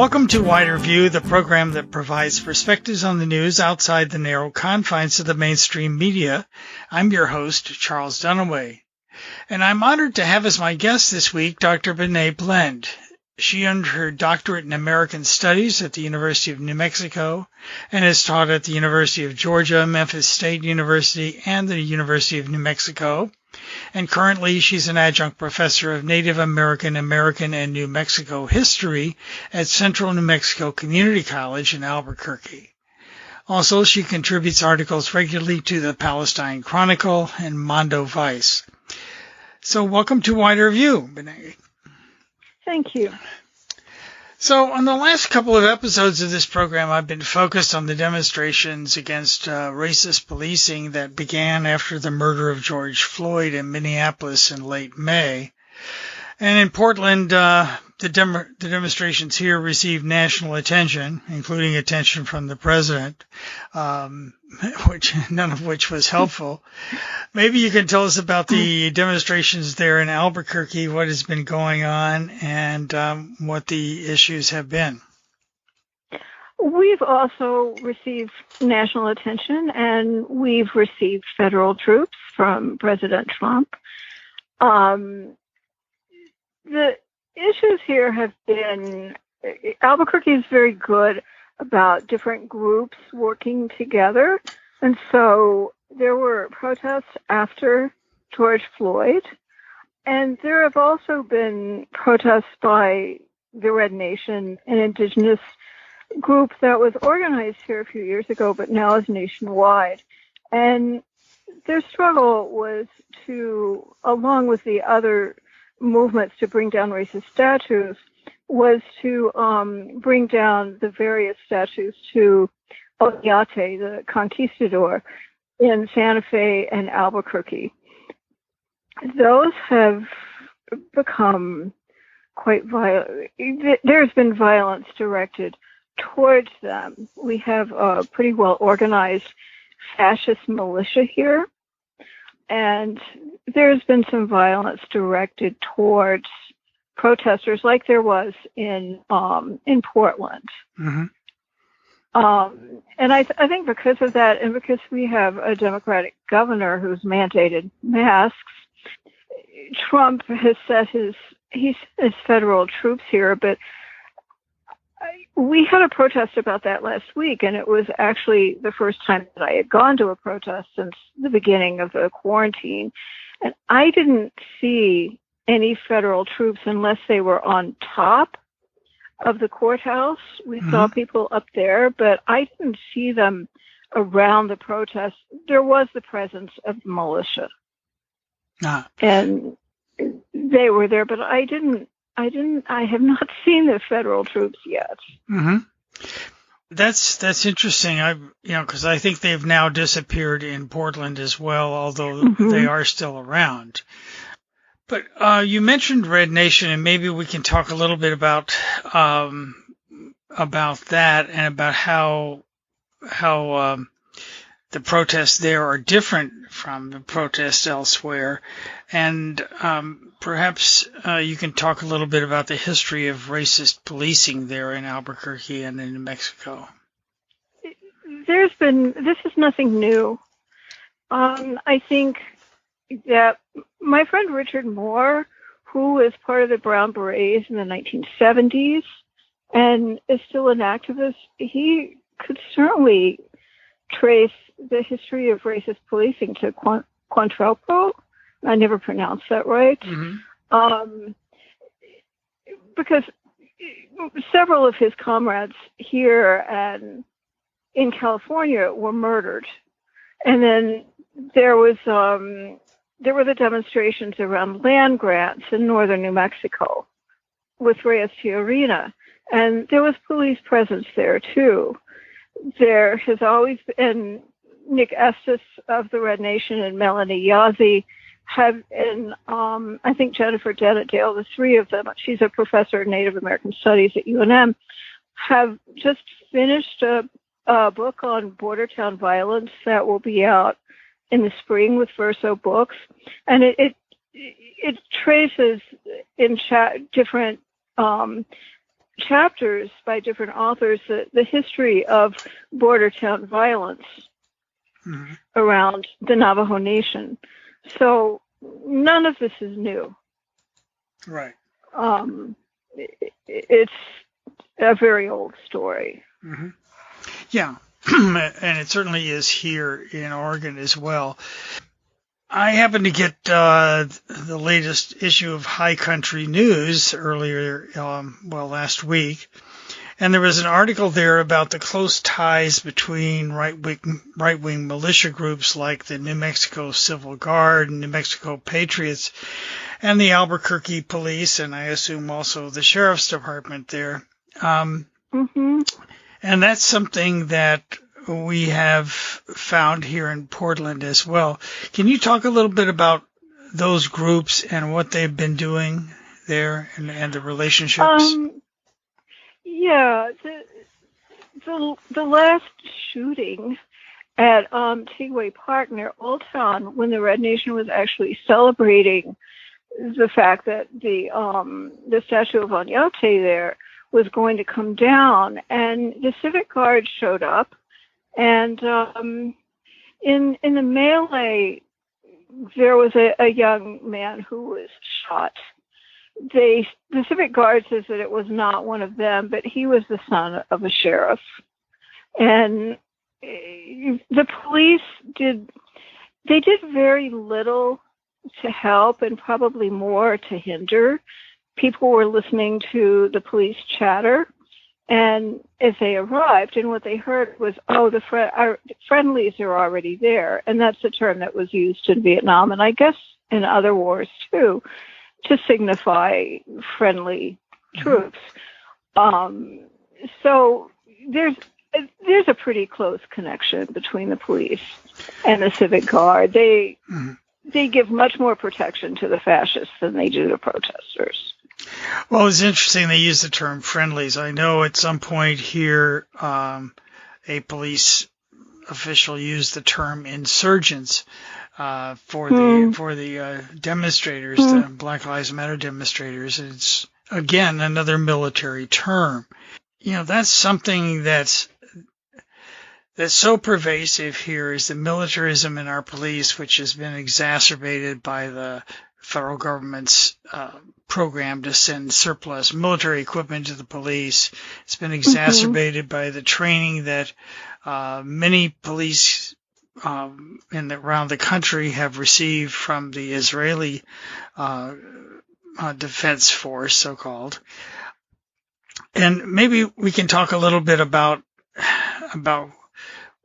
Welcome to Wider View, the program that provides perspectives on the news outside the narrow confines of the mainstream media. I'm your host, Charles Dunaway, and I'm honored to have as my guest this week Dr. Benay Blend. She earned her doctorate in American Studies at the University of New Mexico and has taught at the University of Georgia, Memphis State University, and the University of New Mexico. And currently she's an adjunct professor of Native American, and New Mexico history at Central New Mexico Community College in Albuquerque. Also, she contributes articles regularly to the Palestine Chronicle and Mondoweiss. So welcome to Wider View, Benay. Thank you. So on the last couple of episodes of this program, I've been focused on the demonstrations against racist policing that began after the murder of George Floyd in Minneapolis in late May. And in Portland, the demonstrations here received national attention, including attention from the president, none of which was helpful. Maybe you can tell us about the demonstrations there in Albuquerque, what has been going on, and what the issues have been. We've also received national attention, and we've received federal troops from President Trump. The issues here have been, Albuquerque is very good about different groups working together. And so there were protests after George Floyd. And there have also been protests by the Red Nation, an indigenous group that was organized here a few years ago, but now is nationwide. And their struggle was to, along with the other movements to bring down racist statues, was to bring down the various statues to Oñate, the conquistador, in Santa Fe and Albuquerque. Those have become quite violent. There's been violence directed towards them. We have a pretty well organized fascist militia here, and there's been some violence directed towards protesters, like there was in Portland. Mm-hmm. And I think because of that, and because we have a Democratic governor who's mandated masks, Trump has set his federal troops here. But we had a protest about that last week, and it was actually the first time that I had gone to a protest since the beginning of the quarantine. And I didn't see any federal troops unless they were on top of the courthouse. We saw people up there, but I didn't see them around the protest. There was the presence of the militia. And they were there, but I have not seen the federal troops yet. Mm-hmm. That's interesting. Because I think they've now disappeared in Portland as well, although they are still around. But you mentioned Red Nation, and maybe we can talk a little bit about that and about how the protests there are different from the protests elsewhere, and perhaps you can talk a little bit about the history of racist policing there in Albuquerque and in New Mexico. This is nothing new. I think that my friend Richard Moore, who was part of the Brown Berets in the 1970s and is still an activist, he could certainly trace the history of racist policing to Quantrill. I never pronounced that right. Mm-hmm. Because several of his comrades here and in California were murdered. And then there were the demonstrations around land grants in northern New Mexico with Reyes Tijerina, and there was police presence there too. There has always been Nick Estes of the Red Nation and Melanie Yazzie and I think Jennifer Denetdale, the three of them, she's a professor of Native American Studies at UNM, have just finished a book on border town violence that will be out in the spring with Verso Books, and it traces in different chapters by different authors, the history of border town violence around the Navajo Nation. So none of this is new. Right. It's a very old story. Mm-hmm. Yeah, and it certainly is here in Oregon as well. I happened to get the latest issue of High Country News earlier, last week, and there was an article there about the close ties between right-wing militia groups like the New Mexico Civil Guard and New Mexico Patriots and the Albuquerque Police, and I assume also the Sheriff's Department there. And that's something that we have found here in Portland as well. Can you talk a little bit about those groups and what they've been doing there and the relationships? Yeah, the last shooting at Tigway Park near Old Town, when the Red Nation was actually celebrating the fact that the statue of Onyate there was going to come down, and the Civic Guard showed up, and in the melee, there was a young man who was shot. The Civic Guard says that it was not one of them, but he was the son of a sheriff. And the police did very little to help and probably more to hinder. People were listening to the police chatter, and as they arrived, and what they heard was, our friendlies are already there. And that's a term that was used in Vietnam, and I guess in other wars too, to signify friendly troops. So there's a pretty close connection between the police and the Civic Guard. They give much more protection to the fascists than they do to protesters. Well, it's interesting they use the term friendlies. I know at some point here a police official used the term insurgents for the demonstrators, the Black Lives Matter demonstrators. It's, again, another military term. You know, that's something that's so pervasive here is the militarism in our police, which has been exacerbated by the federal government's program to send surplus military equipment to the police. It's been exacerbated by the training that many police around the country have received from the Israeli Defense Force, so-called. And maybe we can talk a little bit about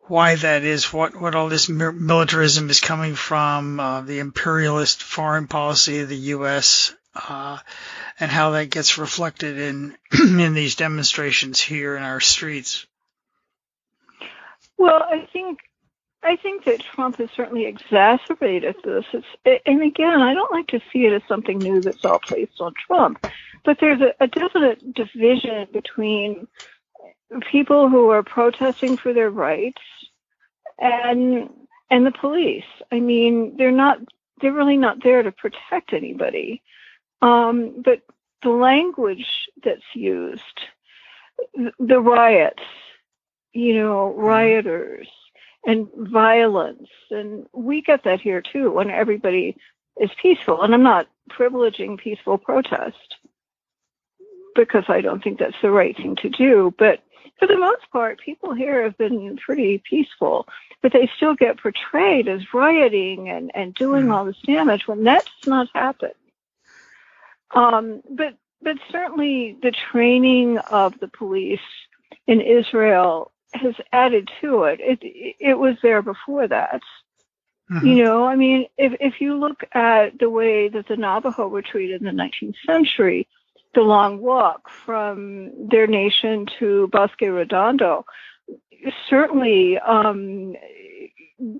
why that is, what all this militarism is coming from, the imperialist foreign policy of the U.S., and how that gets reflected in these demonstrations here in our streets. Well, I think that Trump has certainly exacerbated this. And again, I don't like to see it as something new that's all placed on Trump, but there's a definite division between people who are protesting for their rights and the police. I mean, they're really not there to protect anybody. But the language that's used, the riots, rioters and violence, and we get that here too when everybody is peaceful. And I'm not privileging peaceful protest because I don't think that's the right thing to do. But for the most part, people here have been pretty peaceful, but they still get portrayed as rioting and doing all this damage when that does not happen. But certainly the training of the police in Israel has added to it. It was there before that. I mean, if you look at the way that the Navajo were treated in the 19th century, the long walk from their nation to Bosque Redondo, certainly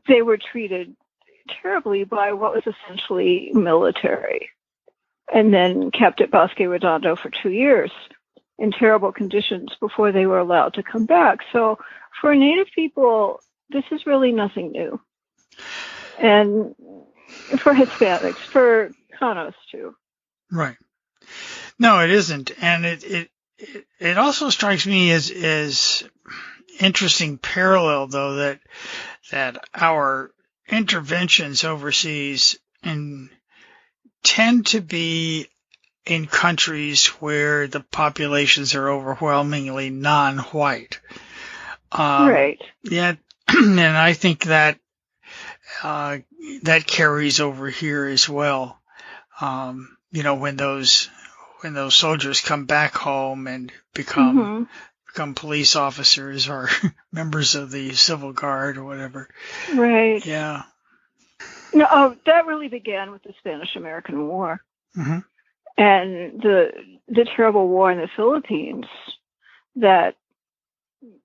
they were treated terribly by what was essentially military, and then kept at Bosque Redondo for 2 years in terrible conditions before they were allowed to come back. So for Native people, this is really nothing new. And for Hispanics, for Kanos too. Right. No, it isn't. And it also strikes me as interesting parallel, though, that our interventions overseas tend to be in countries where the populations are overwhelmingly non-white. Right. Yeah, and I think that that carries over here as well. When those soldiers come back home and become police officers or members of the civil guard or whatever. Right. Yeah. No, that really began with the Spanish-American War. Mm-hmm. And the terrible war in the Philippines, that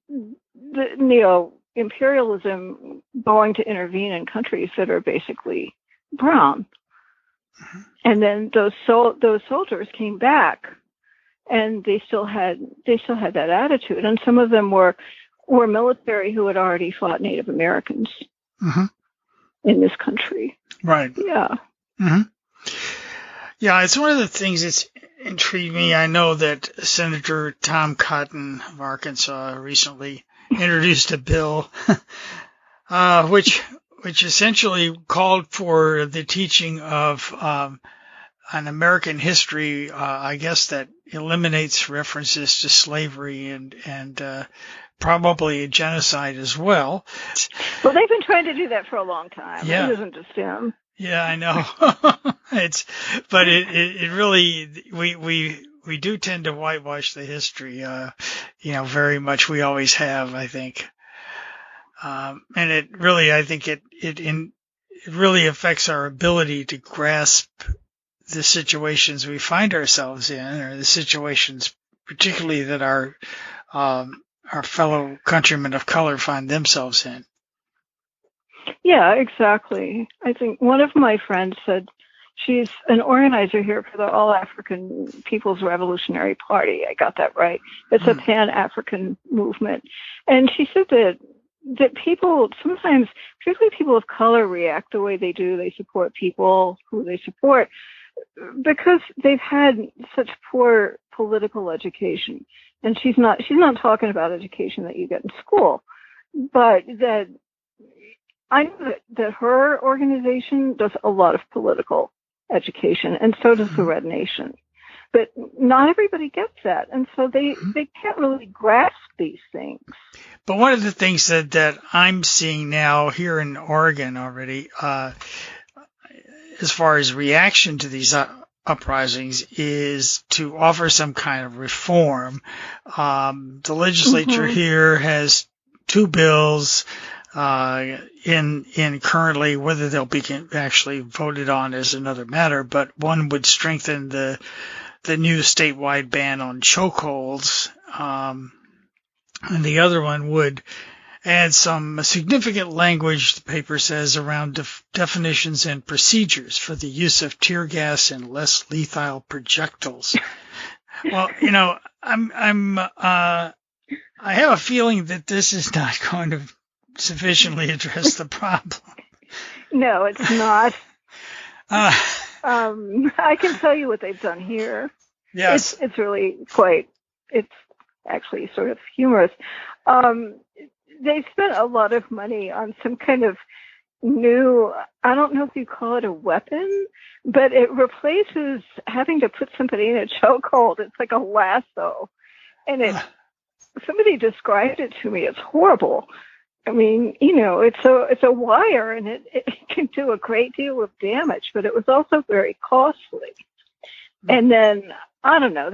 the neo-imperialism going to intervene in countries that are basically brown. Mm-hmm. And then those soldiers came back, and they still had that attitude. And some of them were military who had already fought Native Americans in this country. Right. Yeah. Mm-hmm. Yeah, it's one of the things that's intrigued me. I know that Senator Tom Cotton of Arkansas recently introduced a bill which essentially called for the teaching of an American history, I guess, that eliminates references to slavery and probably genocide as well. Well, they've been trying to do that for a long time. Yeah. It isn't just him. Yeah, I know. It really, we do tend to whitewash the history, very much. We always have, I think. And it really, I think it really affects our ability to grasp the situations we find ourselves in, or the situations particularly that our fellow countrymen of color find themselves in. Yeah, exactly. I think one of my friends said she's an organizer here for the All African People's Revolutionary Party. I got that right. It's a Pan-African movement. And she said that people sometimes, particularly people of color, react the way they do. They support people who they support because they've had such poor political education. And she's not talking about education that you get in school, but that I know that her organization does a lot of political education, and so does the Red Nation. But not everybody gets that, and so they can't really grasp these things. But one of the things that I'm seeing now here in Oregon already, as far as reaction to these uprisings, is to offer some kind of reform. The legislature here has two bills in currently, whether they'll be actually voted on is another matter, but one would strengthen the new statewide ban on chokeholds, and the other one would add some significant language, the paper says, around definitions and procedures for the use of tear gas and less lethal projectiles. Well, I have a feeling that this is not going to sufficiently address the problem. No, it's not. I can tell you what they've done here. Yes. It's really it's actually sort of humorous. They spent a lot of money on some kind of new, I don't know if you call it a weapon, but it replaces having to put somebody in a chokehold. It's like a lasso. And somebody described it to me. It's horrible. I mean, it's a wire, and it can do a great deal of damage, but it was also very costly. And then, I don't know,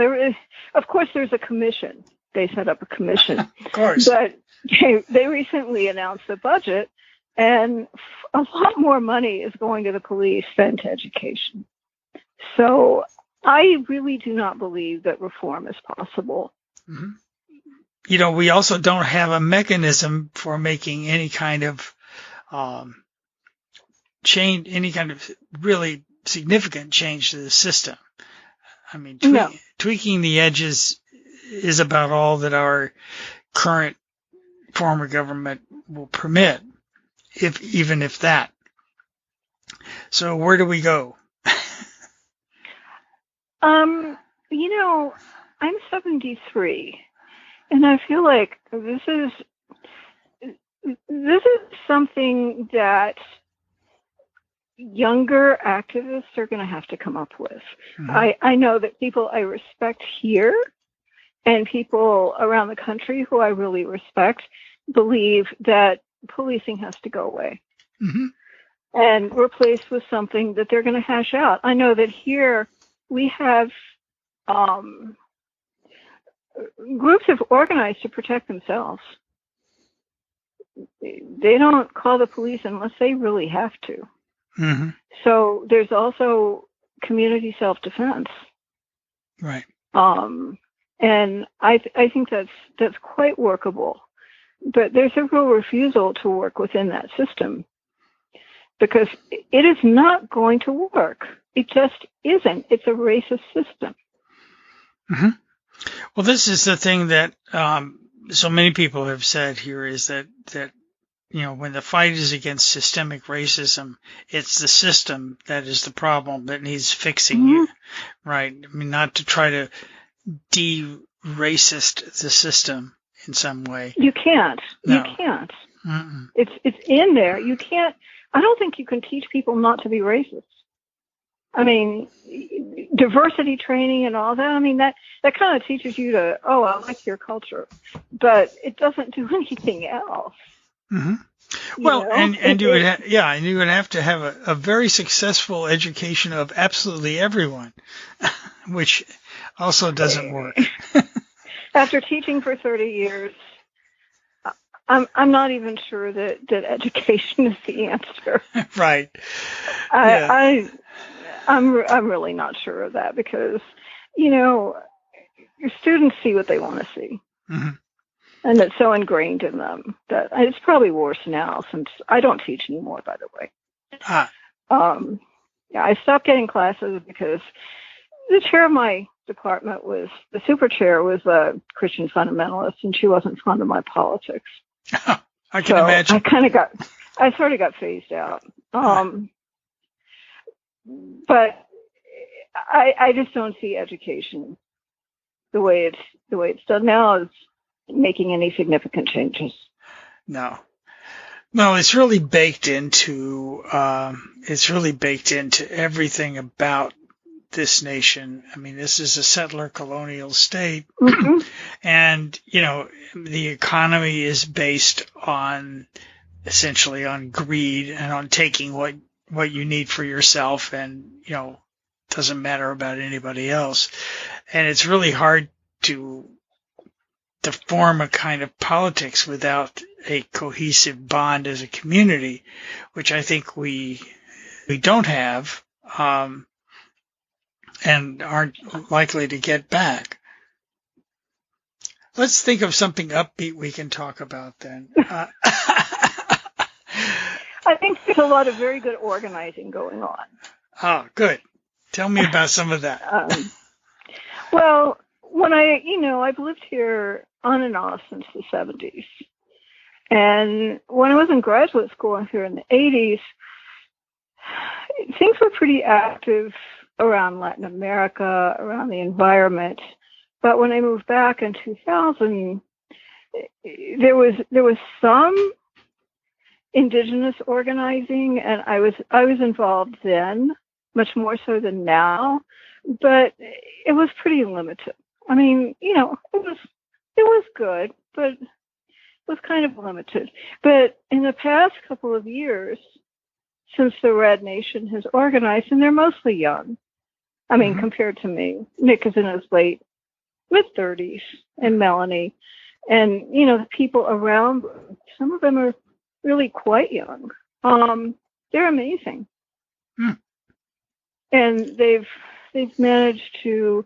of course, there's a commission. They set up a commission. Of course. But they recently announced the budget, and a lot more money is going to the police than to education. So I really do not believe that reform is possible. Mm-hmm. We also don't have a mechanism for making any kind of change, any kind of really significant change to the system. I mean, tweaking the edges is about all that our current form of government will permit, even if that. So where do we go? I'm 73, and I feel like this is something that younger activists are going to have to come up with. Mm-hmm. I know that people I respect here and people around the country who I really respect believe that policing has to go away. Mm-hmm. And replaced with something that they're going to hash out. I know that here we have groups have organized to protect themselves. They don't call the police unless they really have to. Mm-hmm. So there's also community self-defense. Right. And I think that's quite workable. But there's a real refusal to work within that system because it is not going to work. It just isn't. It's a racist system. Mm-hmm. Well, this is the thing that so many people have said here is that when the fight is against systemic racism, it's the system that is the problem that needs fixing. Mm-hmm. Right? I mean, not to try to de-racist the system in some way. You can't. No. You can't. Mm-mm. It's in there. You can't. I don't think you can teach people not to be racist. I mean, diversity training and all that. I mean, that kind of teaches you to, I like your culture, but it doesn't do anything else. Mm-hmm. Well, and you would you would have to have a very successful education of absolutely everyone, which also doesn't work. After teaching for 30 years, I'm not even sure that education is the answer. Right. I'm really not sure of that because, your students see what they want to see. Mm-hmm. And it's so ingrained in them that it's probably worse now since I don't teach anymore, by the way. I stopped getting classes because the chair of my department the super chair was a Christian fundamentalist, and she wasn't fond of my politics. I can imagine. I sort of got phased out. But I just don't see education the way it's done now is making any significant changes. No, it's really baked into everything about this nation. I mean, this is a settler colonial state, mm-hmm. And the economy is based essentially on greed and on taking what you need for yourself, and doesn't matter about anybody else. And it's really hard to form a kind of politics without a cohesive bond as a community, which I think we don't have, and aren't likely to get back. Let's think of something upbeat we can talk about then. I think there's a lot of very good organizing going on. Oh, good. Tell me about some of that. Well, when I've lived here on and off since the 70s. And when I was in graduate school here in the 80s, things were pretty active around Latin America, around the environment. But when I moved back in 2000, there was some indigenous organizing, and I was involved then, much more so than now, but it was pretty limited. I mean, it was good, but it was kind of limited. But in the past couple of years, since the Red Nation has organized, and they're mostly young, I mean, mm-hmm. compared to me, Nick is in his late mid-30s, and Melanie, and the people around, some of them are really quite young. They're amazing. Mm. And they've managed to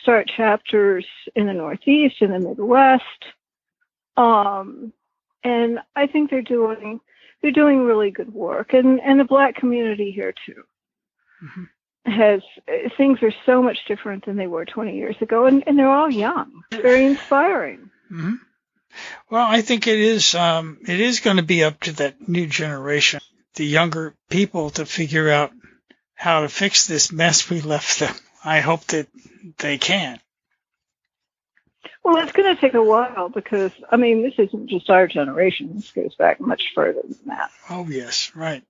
start chapters in the Northeast and the Midwest. And I think they're doing really good work. And the Black community here too. Mm-hmm. Things are so much different than they were 20 years ago, and they're all young. It's very inspiring. Mm-hmm. Well, I think it is going to be up to that new generation, the younger people, to figure out how to fix this mess we left them. I hope that they can. Well, it's going to take a while because, I mean, this isn't just our generation. This goes back much further than that. Oh, yes, right.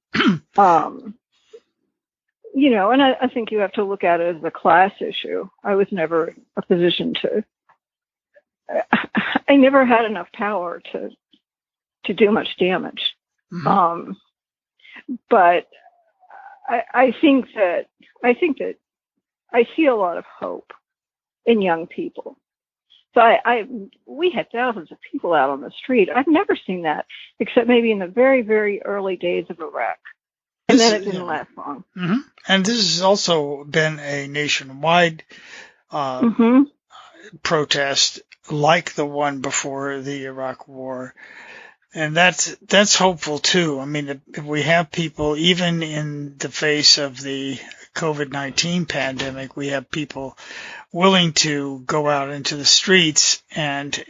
You know, and I think you have to look at it as a class issue. I was never in a position to, I never had enough power to do much damage. Mm-hmm. But I think that I see a lot of hope in young people. So we had thousands of people out on the street. I've never seen that except maybe in the very, very early days of Iraq. And then it didn't last long. Mm-hmm. And this has also been a nationwide protest like the one before the Iraq War. And that's hopeful too. I mean, if we have people, even in the face of the COVID-19 pandemic, we have people willing to go out into the streets and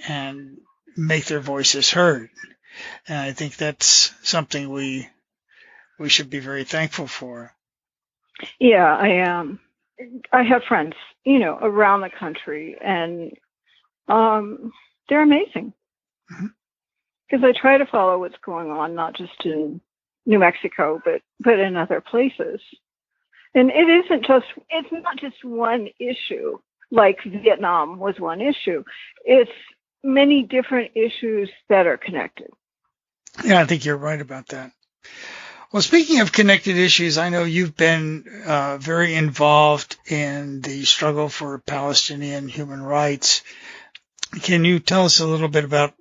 make their voices heard. And I think that's something we should be very thankful for. Yeah, I am. I have friends, you know, around the country, and they're amazing. Because I try to follow what's going on, not just in New Mexico, but in other places. And it's not just one issue, like Vietnam was one issue. It's many different issues that are connected. Yeah, I think you're right about that. Well, speaking of connected issues, I know you've been very involved in the struggle for Palestinian human rights. Can you tell us a little bit about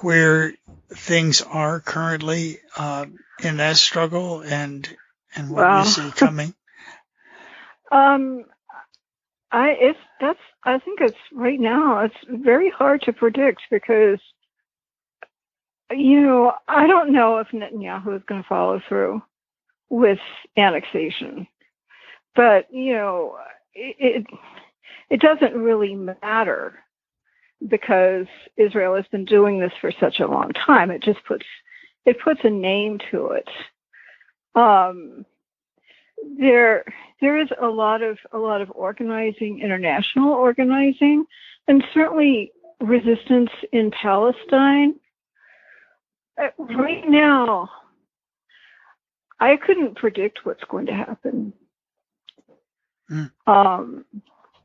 where things are currently in that struggle and what you see coming? I think it's right now, it's very hard to predict because, you know, I don't know if Netanyahu is going to follow through with annexation, but, you know, it doesn't really matter because Israel has been doing this for such a long time. It just puts a name to it. There is a lot of organizing, international organizing, and certainly resistance in Palestine. Right now, I couldn't predict what's going to happen.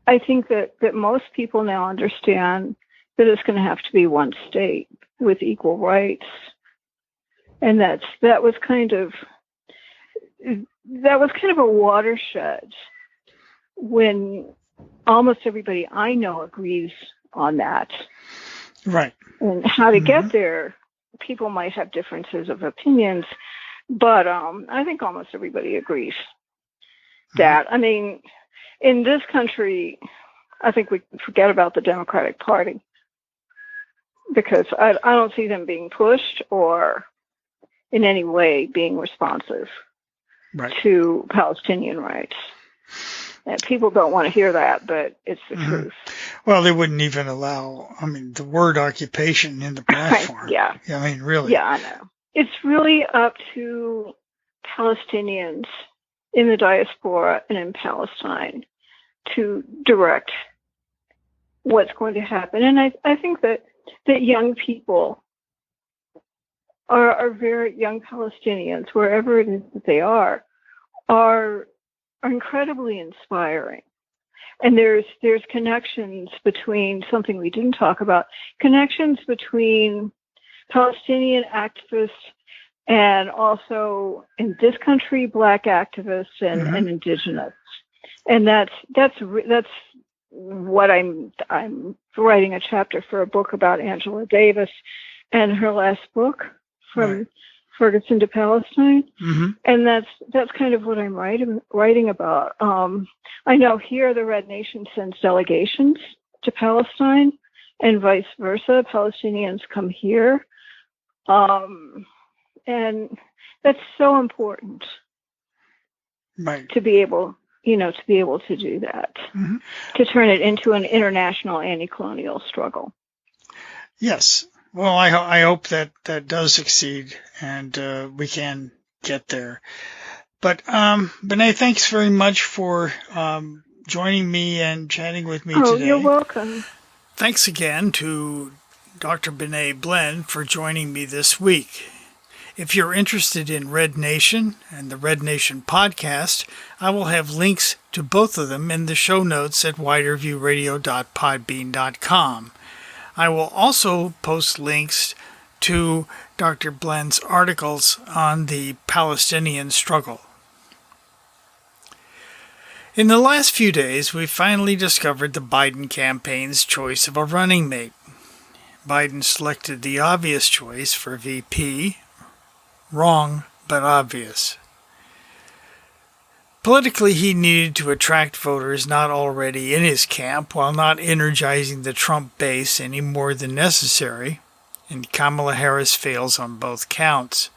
I think that most people now understand that it's going to have to be one state with equal rights, and that was kind of a watershed when almost everybody I know agrees on that. Right. And how to get there, people might have differences of opinions, but I think almost everybody agrees that. I mean, in this country, I think we can forget about the Democratic Party because I don't see them being pushed or in any way being responsive to Palestinian rights. And people don't want to hear that, but it's the truth. Well, they wouldn't even allow, I mean, the word occupation in the platform. Yeah. I mean, really. Yeah, I know. It's really up to Palestinians in the diaspora and in Palestine to direct what's going to happen. And I think that young people are very young Palestinians, wherever it is that they are incredibly inspiring. And there's connections between something we didn't talk about, connections between Palestinian activists and also in this country, Black activists and indigenous. And that's what I'm writing a chapter for a book about Angela Davis and her last book from Ferguson to Palestine. And that's kind of what I'm writing about. I know here the Red Nation sends delegations to Palestine and vice versa. Palestinians come here. And that's so important to be able to do that, to turn it into an international anti-colonial struggle. Yes. Well, I hope that does succeed and we can get there. But Benay, thanks very much for joining me and chatting with me today. Oh, you're welcome. Thanks again to Dr. Benay Blend for joining me this week. If you're interested in Red Nation and the Red Nation podcast, I will have links to both of them in the show notes at widerviewradio.podbean.com. I will also post links to Dr. Blend's articles on the Palestinian struggle. In the last few days, we finally discovered the Biden campaign's choice of a running mate. Biden selected the obvious choice for VP. Wrong, but obvious. Politically, he needed to attract voters not already in his camp while not energizing the Trump base any more than necessary, and Kamala Harris fails on both counts.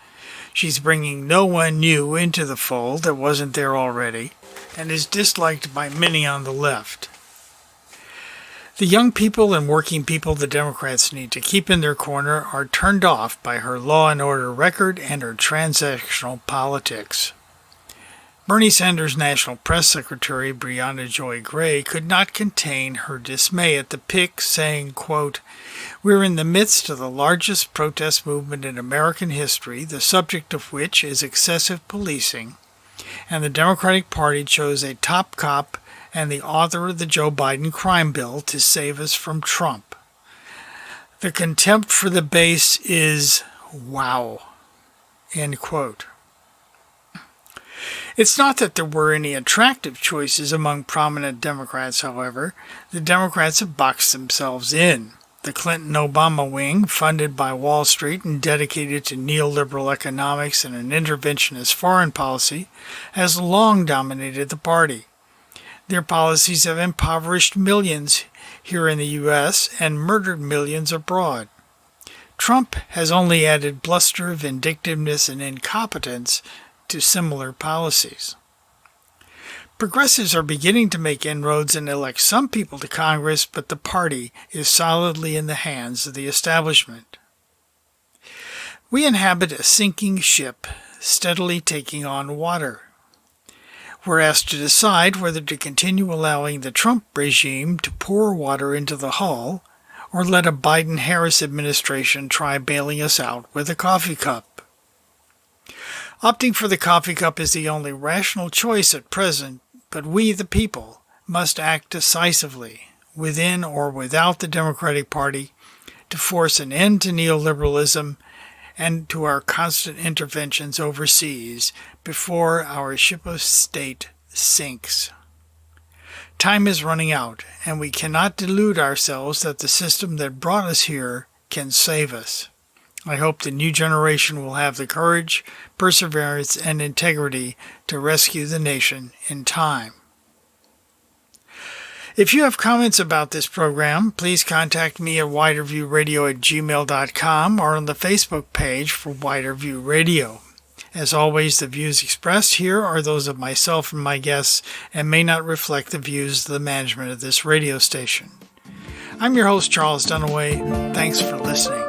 She's bringing no one new into the fold that wasn't there already, and is disliked by many on the left. The young people and working people the Democrats need to keep in their corner are turned off by her law and order record and her transactional politics. Bernie Sanders' National Press Secretary Brianna Joy Gray could not contain her dismay at the pic, saying, quote, "We're in the midst of the largest protest movement in American history, the subject of which is excessive policing, and the Democratic Party chose a top cop and the author of the Joe Biden crime bill to save us from Trump. The contempt for the base is wow." End quote. It's not that there were any attractive choices among prominent Democrats, however. The Democrats have boxed themselves in. The Clinton-Obama wing, funded by Wall Street and dedicated to neoliberal economics and an interventionist foreign policy, has long dominated the party. Their policies have impoverished millions here in the U.S. and murdered millions abroad. Trump has only added bluster, vindictiveness, and incompetence to similar policies. Progressives are beginning to make inroads and elect some people to Congress, but the party is solidly in the hands of the establishment. We inhabit a sinking ship, steadily taking on water. We're asked to decide whether to continue allowing the Trump regime to pour water into the hull or let a Biden-Harris administration try bailing us out with a coffee cup. Opting for the coffee cup is the only rational choice at present, but we, the people, must act decisively, within or without the Democratic Party, to force an end to neoliberalism and to our constant interventions overseas before our ship of state sinks. Time is running out, and we cannot delude ourselves that the system that brought us here can save us. I hope the new generation will have the courage, perseverance, and integrity to rescue the nation in time. If you have comments about this program, please contact me at widerviewradio@gmail.com or on the Facebook page for Wider View Radio. As always, the views expressed here are those of myself and my guests and may not reflect the views of the management of this radio station. I'm your host, Charles Dunaway. Thanks for listening.